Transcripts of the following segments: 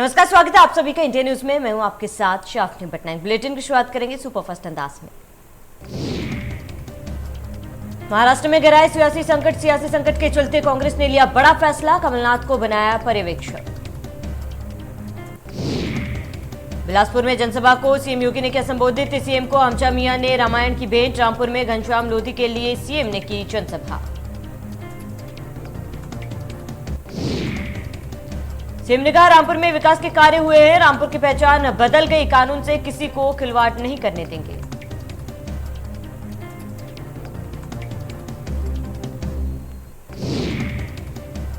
नमस्कार, स्वागत है आप सभी का इंडिया न्यूज में। मैं हूं आपके साथ शाफनी पटनायक। बुलेटिन की शुरुआत करेंगे सुपरफास्ट अंदाज में। महाराष्ट्र में गहराए सियासी संकट के चलते कांग्रेस ने लिया बड़ा फैसला, कमलनाथ को बनाया पर्यवेक्षक। बिलासपुर में जनसभा को सीएम योगी ने किया संबोधित, सीएम को हमजा मियां ने रामायण की भेंट। रामपुर में घनश्याम लोधी के लिए सीएम ने की जनसभा। सीएम ने कहा रामपुर में विकास के कार्य हुए हैं, रामपुर की पहचान बदल गई, कानून से किसी को खिलवाड़ नहीं करने देंगे।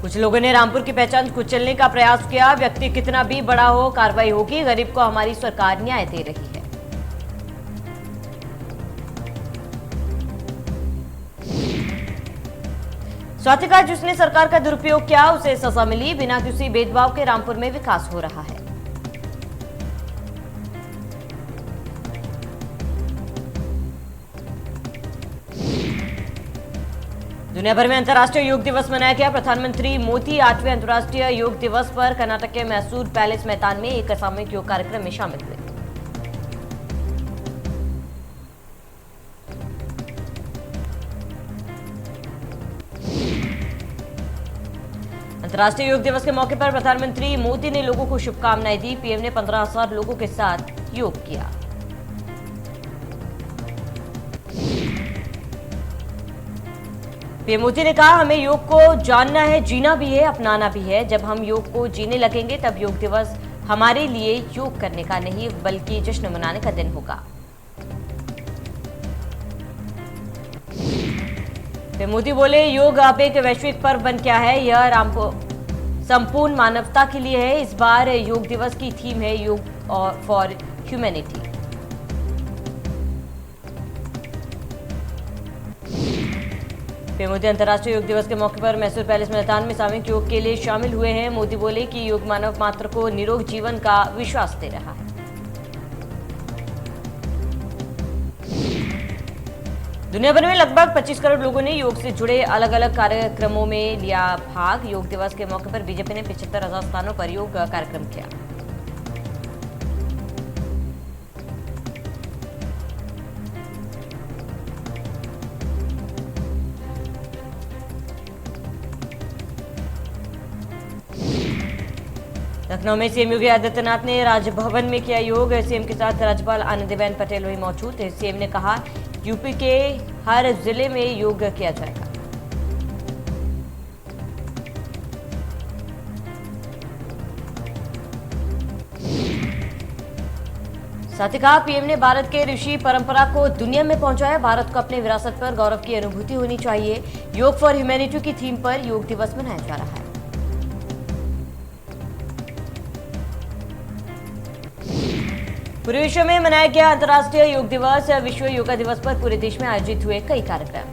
कुछ लोगों ने रामपुर की पहचान कुचलने का प्रयास किया, व्यक्ति कितना भी बड़ा हो कार्रवाई होगी, गरीब को हमारी सरकार न्याय दे रही है। स्वाति का जिसने सरकार का दुरुपयोग किया उसे सजा मिली, बिना किसी भेदभाव के रामपुर में विकास हो रहा है। दुनिया भर में अंतर्राष्ट्रीय योग दिवस मनाया गया। प्रधानमंत्री मोदी 8वें अंतर्राष्ट्रीय योग दिवस पर कर्नाटक के मैसूर पैलेस मैदान में एक सामूहिक योग कार्यक्रम में शामिल हुए। अंतर्राष्ट्रीय योग दिवस के मौके पर प्रधानमंत्री मोदी ने लोगों को शुभकामनाएं दी। पीएम ने 15,000 लोगों के साथ योग किया। पीएम मोदी ने कहा हमें योग को जानना है, जीना भी है, अपनाना भी है। जब हम योग को जीने लगेंगे तब योग दिवस हमारे लिए योग करने का नहीं बल्कि जश्न मनाने का दिन होगा। मोदी बोले योग अब एक वैश्विक पर्व बन गया है, यह संपूर्ण मानवता के लिए है। इस बार योग दिवस की थीम है योग फॉर ह्यूमैनिटी। मोदी अंतर्राष्ट्रीय योग दिवस के मौके पर मैसूर पैलेस मैदान में सामूहिक योग के लिए शामिल हुए हैं। मोदी बोले कि योग मानव मात्र को निरोग जीवन का विश्वास दे रहा है। दुनिया भर में लगभग 25 करोड़ लोगों ने योग से जुड़े अलग अलग कार्यक्रमों में लिया भाग। योग दिवस के मौके पर बीजेपी ने 75,000 स्थानों पर योग कार्यक्रम किया। लखनऊ में सीएम योगी आदित्यनाथ ने राजभवन में किया योग। सीएम के साथ राज्यपाल आनंदीबेन पटेल भी मौजूद थे। सीएम ने कहा यूपी के हर जिले में योग किया जाएगा। साथ ही कहा पीएम ने भारत के ऋषि परंपरा को दुनिया में पहुंचाया। भारत को अपने विरासत पर गौरव की अनुभूति होनी चाहिए। योग फॉर ह्यूमैनिटी की थीम पर योग दिवस मनाया जा रहा है। पूरे विश्व में मनाया गया अंतर्राष्ट्रीय योग दिवस। विश्व योगा दिवस पर पूरे देश में आयोजित हुए कई कार्यक्रम।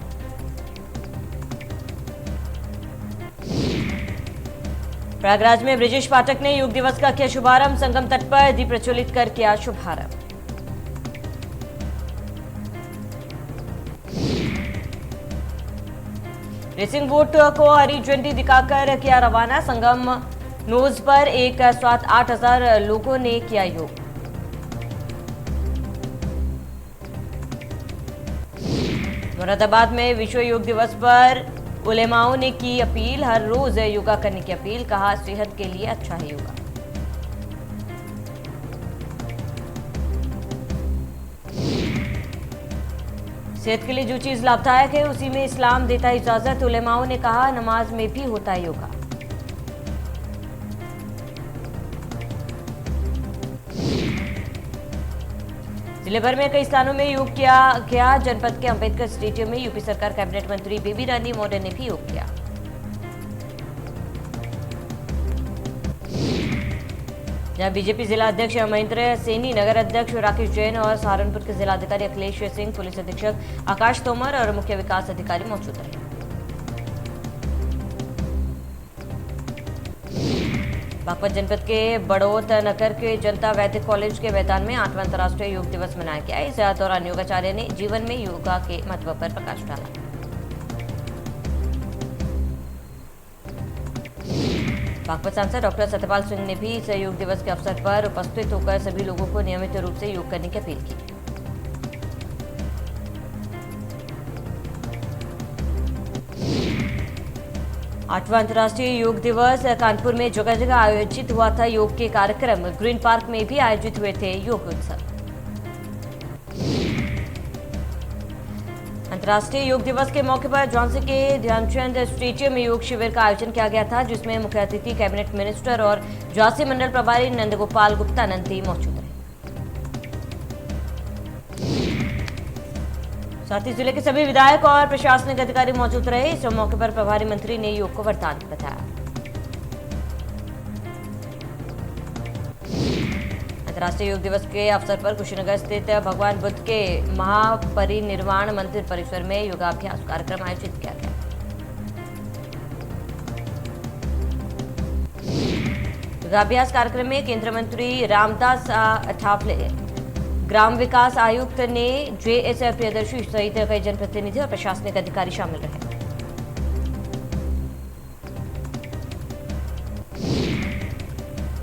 प्रयागराज में ब्रिजेश पाठक ने योग दिवस का किया शुभारंभ। संगम तट पर दीप प्रज्वलित कर किया शुभारंभ। रेसिंग बोट को हरी झंडी दिखाकर किया रवाना। संगम नोज पर एक साथ 8,000 लोगों ने किया योग। मुरादाबाद में विश्व योग दिवस पर उलेमाओं ने की अपील, हर रोज योगा करने की अपील। कहा सेहत के लिए अच्छा है योगा। सेहत के लिए जो चीज लाभदायक है उसी में इस्लाम देता है इजाजत। उलेमाओं ने कहा नमाज में भी होता है योगा। जिले भर में कई स्थानों में योग किया गया। जनपद के अंबेडकर स्टेडियम में यूपी सरकार कैबिनेट मंत्री बेबी रानी मौर्य ने भी योग किया। जहां बीजेपी जिला अध्यक्ष महेंद्र सैनी, नगर अध्यक्ष राकेश जैन और सहारनपुर के जिलाधिकारी अखिलेश सिंह, पुलिस अधीक्षक आकाश तोमर और मुख्य विकास अधिकारी मौजूद रहे। बागपत जनपद के बड़ौत नगर के जनता वैदिक कॉलेज के मैदान में 8वां अंतर्राष्ट्रीय योग दिवस मनाया गया। इस दौरान योगाचार्य ने जीवन में योगा के महत्व पर प्रकाश डाला। बागपत सांसद डॉक्टर सत्यपाल सिंह ने भी इस योग दिवस के अवसर पर उपस्थित होकर सभी लोगों को नियमित रूप से योग करने की अपील की। आठवां अंतर्राष्ट्रीय योग दिवस कानपुर में जगह जगह आयोजित हुआ था योग के कार्यक्रम। ग्रीन पार्क में भी आयोजित हुए थे योग उत्सव। अंतर्राष्ट्रीय योग दिवस के मौके पर झांसी के ध्यानचंद स्टेडियम में योग शिविर का आयोजन किया गया था, जिसमें मुख्य अतिथि कैबिनेट मिनिस्टर और झांसी मंडल प्रभारी नंदगोपाल गुप्ता नंदी मौजूद रहे। साथ ही जिले के सभी विधायक और प्रशासनिक अधिकारी मौजूद रहे। इस मौके पर प्रभारी मंत्री ने योग को वरदान बताया। अंतर्राष्ट्रीय योग दिवस के अवसर पर कुशीनगर स्थित भगवान बुद्ध के महापरिनिर्वाण मंदिर परिसर में योगाभ्यास कार्यक्रम आयोजित किया गया। योगाभ्यास कार्यक्रम में केंद्रीय मंत्री रामदास अठावले, ग्राम विकास आयुक्त ने जेएसएफ प्रियदर्शी सहित कई जनप्रतिनिधि और प्रशासनिक अधिकारी शामिल रहे।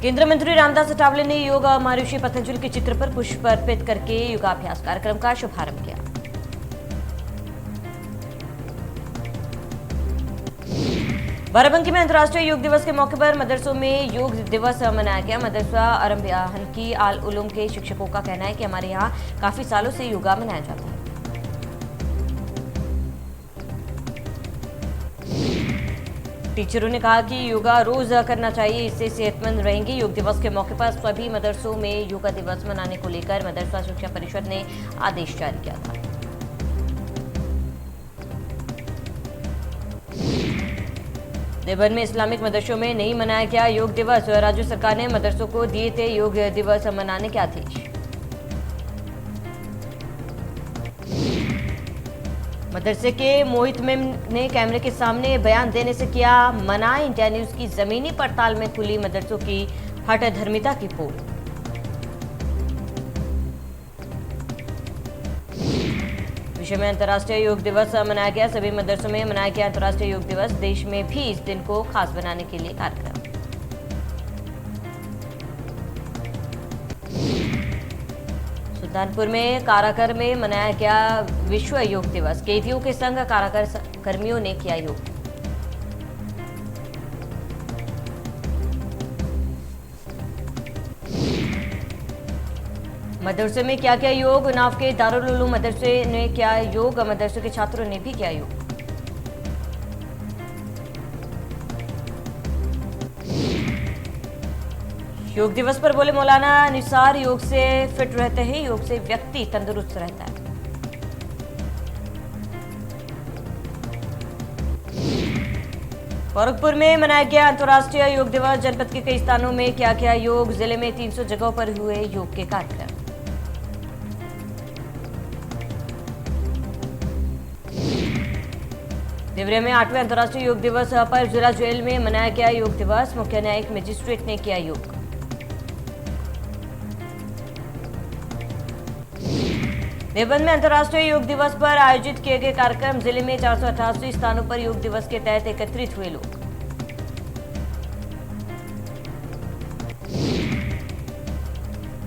केंद्रीय मंत्री रामदास अठावले ने योग महर्षि पतंजलि के चित्र पर पुष्प अर्पित करके योगाभ्यास कार्यक्रम का शुभारंभ किया। बाराबंकी में अंतर्राष्ट्रीय योग दिवस के मौके पर मदरसों में योग दिवस मनाया गया। मदरसा अरबियाहन की आल उलूम के शिक्षकों का कहना है कि हमारे यहाँ काफी सालों से योगा मनाया जाता है। टीचरों ने कहा कि योगा रोज करना चाहिए, इससे सेहतमंद रहेंगे। योग दिवस के मौके पर सभी मदरसों में योगा दिवस मनाने को लेकर मदरसा शिक्षा परिषद ने आदेश जारी किया था। देवबंद में इस्लामिक मदरसों में नहीं मनाया गया योग दिवस। राज्य सरकार ने मदरसों को दिए थे योग दिवस मनाने के आदेश। मदरसे के मोहित मेम ने कैमरे के सामने बयान देने से किया मना। इंडिया न्यूज की जमीनी पड़ताल में खुली मदरसों की हठधर्मिता की पोल। विश्व में अंतर्राष्ट्रीय योग दिवस मनाया गया। सभी मदरसों में मनाया गया अंतर्राष्ट्रीय योग दिवस। देश में भी इस दिन को खास बनाने के लिए कार्यक्रम। सुल्तानपुर में कारागर में मनाया गया विश्व योग दिवस। कैदियों के संग कारागर कर्मियों ने किया योग। मदरसे में क्या किया योग। उन्नाव के दारुल उलूम मदरसे ने किया योग। मदरसे के छात्रों ने भी किया योग। योग दिवस पर बोले मौलाना निसार, योग से फिट रहते हैं, योग से व्यक्ति तंदुरुस्त रहता है। गोरखपुर में मनाया गया अंतर्राष्ट्रीय योग दिवस। जनपद के कई स्थानों में किया गया योग। जिले में 300 जगहों पर हुए योग के कार्यक्रम। देवरिया में 8वें अंतर्राष्ट्रीय योग दिवस पर जिला जेल में मनाया गया योग दिवस। मुख्य न्यायिक मजिस्ट्रेट ने किया योग। देवबंद में अंतर्राष्ट्रीय योग दिवस पर आयोजित किए गए कार्यक्रम। जिले में 488 स्थानों पर योग दिवस के तहत एकत्रित हुए लोग।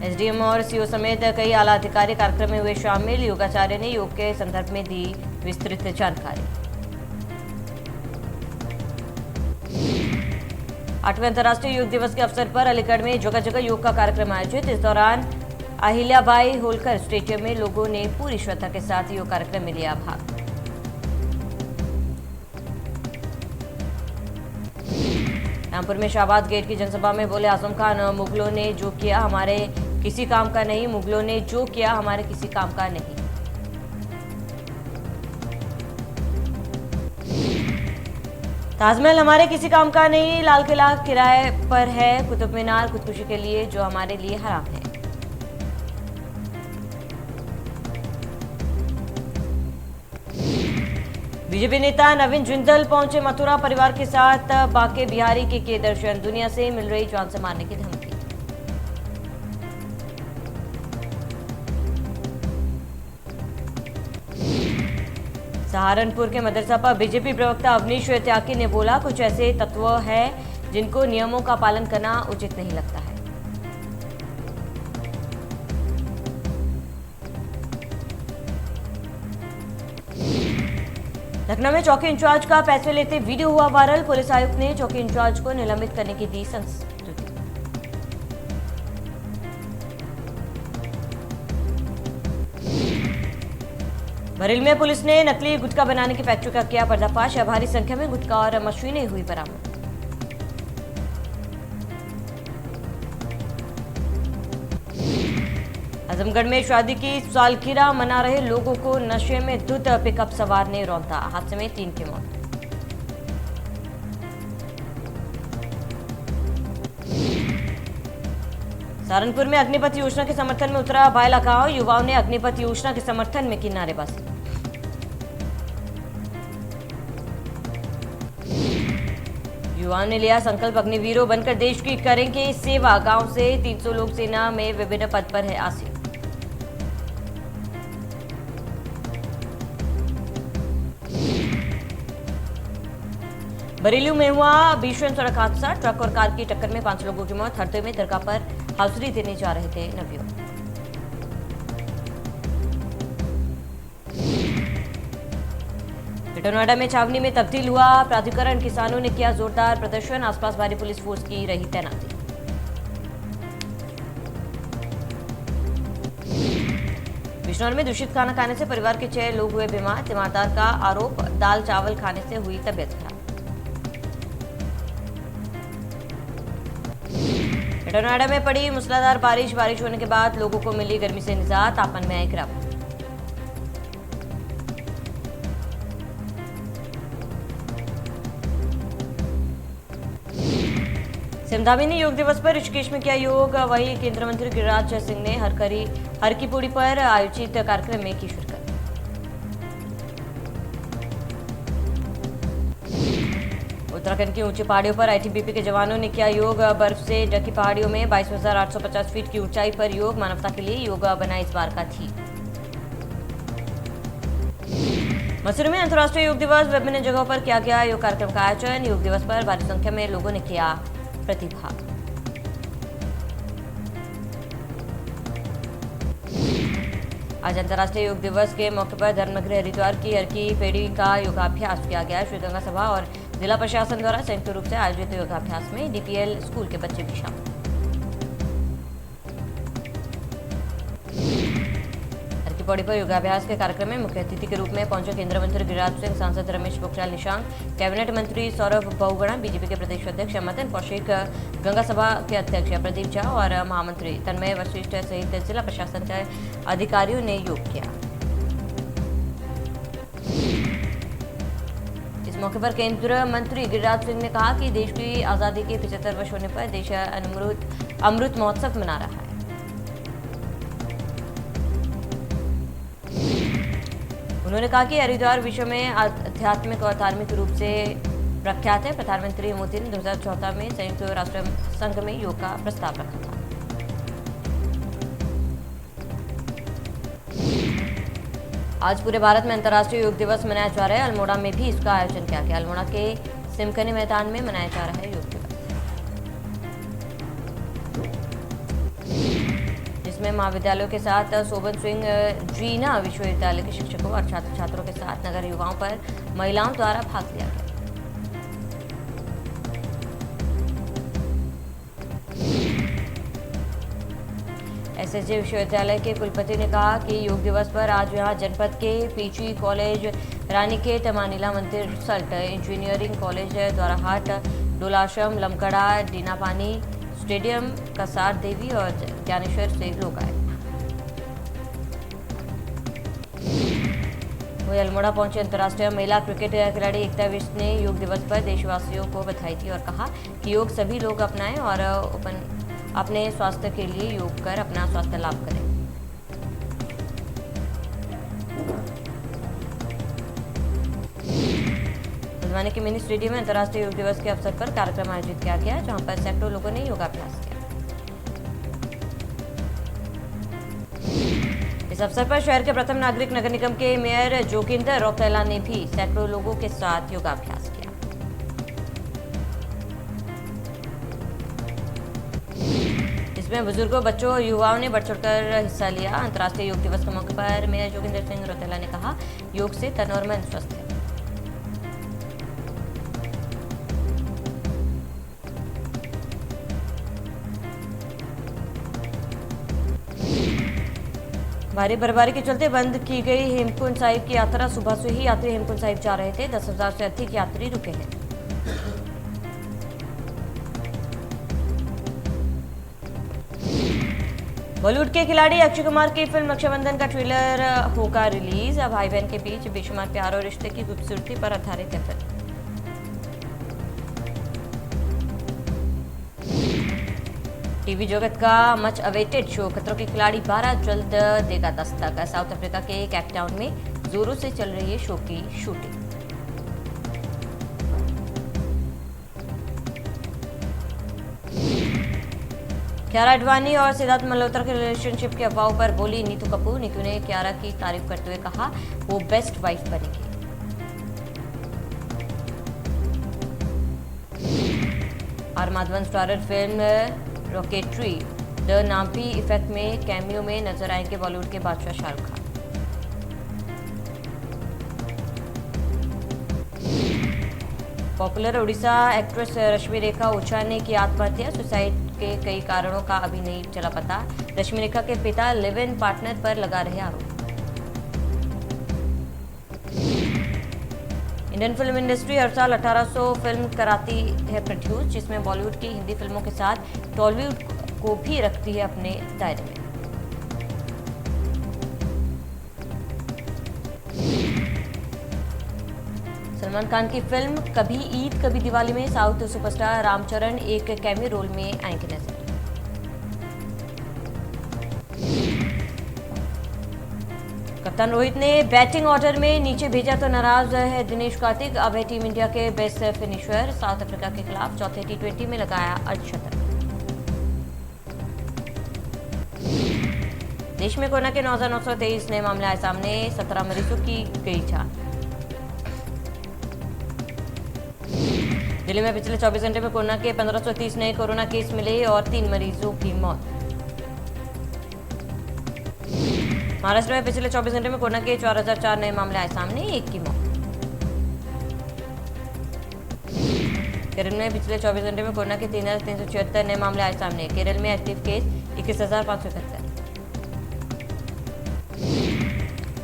एसडीएम और सीओ समेत कई आला अधिकारी कार्यक्रम में हुए शामिल। योगाचार्य ने योग के संदर्भ में दी विस्तृत जानकारी। 8वें अंतर्राष्ट्रीय योग दिवस के अवसर पर अलीगढ़ में जगह जगह योग का कार्यक्रम आयोजित। इस दौरान अहिल्याबाई होलकर स्टेडियम में लोगों ने पूरी श्रद्धा के साथ योग कार्यक्रम में लिया भाग। रामपुर में शाहबाद गेट की जनसभा में बोले आजम खान, मुगलों ने जो किया हमारे किसी काम का नहीं। मुगलों ने जो किया हमारे किसी काम का नहीं। ताजमहल हमारे किसी काम का नहीं। लाल किला किराए पर है। कुतुब मीनार खुदकुशी के लिए जो हमारे लिए हराम है। बीजेपी नेता नवीन जिंदल पहुंचे मथुरा। परिवार के साथ बांके बिहारी के किए दर्शन। दुनिया से मिल रही जान से मारने की धमकी। सहारनपुर के मदरसा पर बीजेपी प्रवक्ता अवनीश त्यागी ने बोला कुछ ऐसे तत्व है जिनको नियमों का पालन करना उचित नहीं लगता है। लखनऊ में चौकी इंचार्ज का पैसे लेते वीडियो हुआ वायरल। पुलिस आयुक्त ने चौकी इंचार्ज को निलंबित करने की दी संस्तुति। बरेली में पुलिस ने नकली गुटखा बनाने की फैक्ट्री का किया पर्दाफाश। भारी संख्या में गुटखा और मशीनें हुई बरामद। आजमगढ़ में शादी की सालगिरह मना रहे लोगों को नशे में धुत पिकअप सवार ने रौंदा। हादसे में 3 की मौत। सहारनपुर में अग्निपथ योजना के समर्थन में उतरा बायला गांव। युवाओं ने अग्निपथ योजना के समर्थन में की नारेबाजी। युवाओं ने लिया संकल्प, अग्निवीरों बनकर देश की करेंगे सेवा। गांव से 300 लोग सेना में विभिन्न पद पर है आसीन। बरेली में हुआ भीषण सड़क हादसा। ट्रक और कार की टक्कर में 5 लोगों की मौत। हरदोई में दरगाह पर हाजिरी देने जा रहे थे नवयुवक। ग्रेटर नोएडा में छावनी में तब्दील हुआ प्राधिकरण। किसानों ने किया जोरदार प्रदर्शन। आसपास भारी पुलिस फोर्स की रही तैनाती। बिजनौर में दूषित खाना खाने से परिवार के 6 लोग हुए बीमार। तीमारदार का आरोप, दाल चावल खाने से हुई तबियत खराब। ग्रेटर नोएडा में पड़ी मूसलाधार बारिश होने के बाद लोगों को मिली गर्मी से निजात। तापमान में आई गिरावट। सिमधामी ने योग दिवस पर ऋषिकेश में किया योग। वहीं केंद्रीय मंत्री गिरिराज सिंह ने हर की पौड़ी पर आयोजित कार्यक्रम में की शिरकत। उत्तराखंड की ऊंची पहाड़ियों पर आईटीबीपी के जवानों ने किया योग। बर्फ से ढकी पहाड़ियों में 22,850 फीट की ऊंचाई पर योग। मानवता के लिए योग बना इस बार का थीम। मसूरी में अंतर्राष्ट्रीय योग दिवस। विभिन्न जगहों पर किया गया योग कार्यक्रम का आयोजन। योग दिवस पर भारी संख्या में लोगों ने किया प्रतिभाग। आज अंतर्राष्ट्रीय योग दिवस के मौके पर धर्मनगरी हरिद्वार की हर की पेड़ी का योगाभ्यास किया गया। श्री गंगा सभा और जिला प्रशासन द्वारा संयुक्त रूप से आयोजित योगाभ्यास में डीपीएल स्कूल के बच्चे भी शामिल। हर की पौड़ी पर योगाभ्यास के कार्यक्रम में मुख्य अतिथि के रूप में पहुंचे केंद्रीय मंत्री गिरिराज सिंह, सांसद रमेश पोखरियाल निशंक, कैबिनेट मंत्री सौरभ बहुगुणा, बीजेपी के प्रदेश अध्यक्ष मदन कौशिक, गंगा सभा के अध्यक्ष प्रदीप झा और महामंत्री तन्मय वशिष्ठ सहित जिला प्रशासन के अधिकारियों ने योग किया। इस मौके पर केंद्रीय मंत्री गिरिराज सिंह ने कहा कि देश की आजादी के 75 वर्ष होने पर देश अमृत महोत्सव मना रहा है। उन्होंने कहा कि हरिद्वार विश्व में आध्यात्मिक और धार्मिक रूप से प्रख्यात है। प्रधानमंत्री मोदी ने 2014 में संयुक्त राष्ट्र संघ में योग का प्रस्ताव रखा था। आज पूरे भारत में अंतर्राष्ट्रीय योग दिवस मनाया जा रहा है। अल्मोड़ा में भी इसका आयोजन किया गया। अल्मोड़ा के सिमकनी मैदान में मनाया जा रहा है योग दिवस, जिसमें महाविद्यालयों के साथ शोभन सिंह जीना विश्वविद्यालय के शिक्षकों और छात्र छात्रों के साथ नगर युवाओं पर महिलाओं द्वारा भाग लिया गया। एसएसजे विश्वविद्यालय के कुलपति ने कहा कि योग दिवस पर आज यहां जनपद के पीजी कॉलेज, रानीखेत, मानीला मंदिर, result, engineering college, Dwarahat, Dolashram, Lamkada, Dinapani, stadium, Kasar Devi और ज्ञानेश्वर से लोग आए। वही अल्मोड़ा पहुंचे अंतर्राष्ट्रीय महिला क्रिकेट खिलाड़ी एकता विष्ट ने योग दिवस पर देशवासियों को बधाई दी और कहा कि योग सभी लोग अपनाएं और अपने स्वास्थ्य के लिए योग कर अपना स्वास्थ्य लाभ करें। हल्द्वानी के मिनी स्टेडियम में अंतर्राष्ट्रीय योग दिवस के अवसर पर कार्यक्रम आयोजित किया गया, जहां पर सैकड़ों लोगों ने योगाभ्यास किया। इस अवसर पर शहर के प्रथम नागरिक नगर निगम के मेयर जोगिंदर रौतेला ने भी सैकड़ों लोगों के साथ योगाभ्यास किया। जिसमें बुजुर्गों, बच्चों और युवाओं ने बढ़ चढ़कर हिस्सा लिया। अंतर्राष्ट्रीय योग दिवस के मौके पर मेयर जोगिंदर सिंह रौतेला ने कहा, योग से तन और मन स्वस्थ है। भारी बर्फबारी के चलते बंद की गई हेमकुंड साहिब की यात्रा। सुबह से ही यात्री हेमकुंड साहिब जा रहे थे। 10,000 से अधिक यात्री रुके हैं। बॉलीवुड के खिलाड़ी अक्षय कुमार की फिल्म रक्षाबंधन का ट्रेलर होगा रिलीज। भाई बहन के बीच बेशुमार प्यार और रिश्ते की खूबसूरती पर आधारित है फिल्म। टीवी जगत का मच अवेटेड शो खतरों के खिलाड़ी 12 जल्द देगा दस्तक। साउथ अफ्रीका के केप टाउन में जोरों से चल रही है शो की शूटिंग। कियारा आडवाणी और सिद्धार्थ मल्होत्रा के रिलेशनशिप के अफवाहों पर बोली नीतू कपूर। नीतू ने कियारा की तारीफ करते हुए कहा, वो बेस्ट वाइफ बनेगी। R Madhavan starrer film Rocketry the Nambi effect में कैमियो में नजर आएंगे बॉलीवुड के बादशाह शाहरुख खान। पॉपुलर ओडिशा एक्ट्रेस रश्मि रेखा ओझा ने की आत्महत्या। सुसाइड के कई कारणों का अभी नहीं चला पता। रश्मि रेखा के पिता लिव इन पार्टनर पर लगा रहे आरोप। इंडियन फिल्म इंडस्ट्री हर साल 1800 फिल्म कराती है प्रोड्यूस, जिसमें बॉलीवुड की हिंदी फिल्मों के साथ टॉलीवुड को भी रखती है अपने दायरे में। सलमान खान की फिल्म कभी ईद कभी दिवाली में साउथ सुपरस्टार रामचरण एक कैमियो रोल में आएंगे नजर। कप्तान रोहित ने बैटिंग ऑर्डर में नीचे भेजा तो नाराज है दिनेश कार्तिक। अब है टीम इंडिया के बेस्ट फिनिशर। साउथ अफ्रीका के खिलाफ चौथे T20 में लगाया अर्धशतक। देश में कोरोना के 9,923 नए मामले आए सामने। 17 मरीजों की गई जान। दिल्ली में पिछले 24 घंटे में कोरोना के 1530 नए कोरोना केस मिले और 3 मरीजों की मौत। महाराष्ट्र में पिछले 24 घंटे में कोरोना के 4004 नए मामले आए सामने, 1 की मौत। केरल में पिछले 24 घंटे में कोरोना के 3,376 नए मामले आए सामने। केरल में एक्टिव केस 21,571।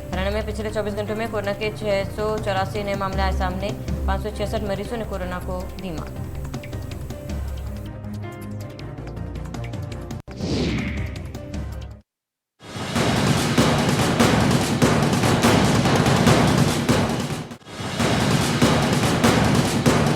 हरियाणा में पिछले 24 घंटों में कोरोना के 684 नए मामले आए सामने। 566 मरीजों ने कोरोना को दी मात।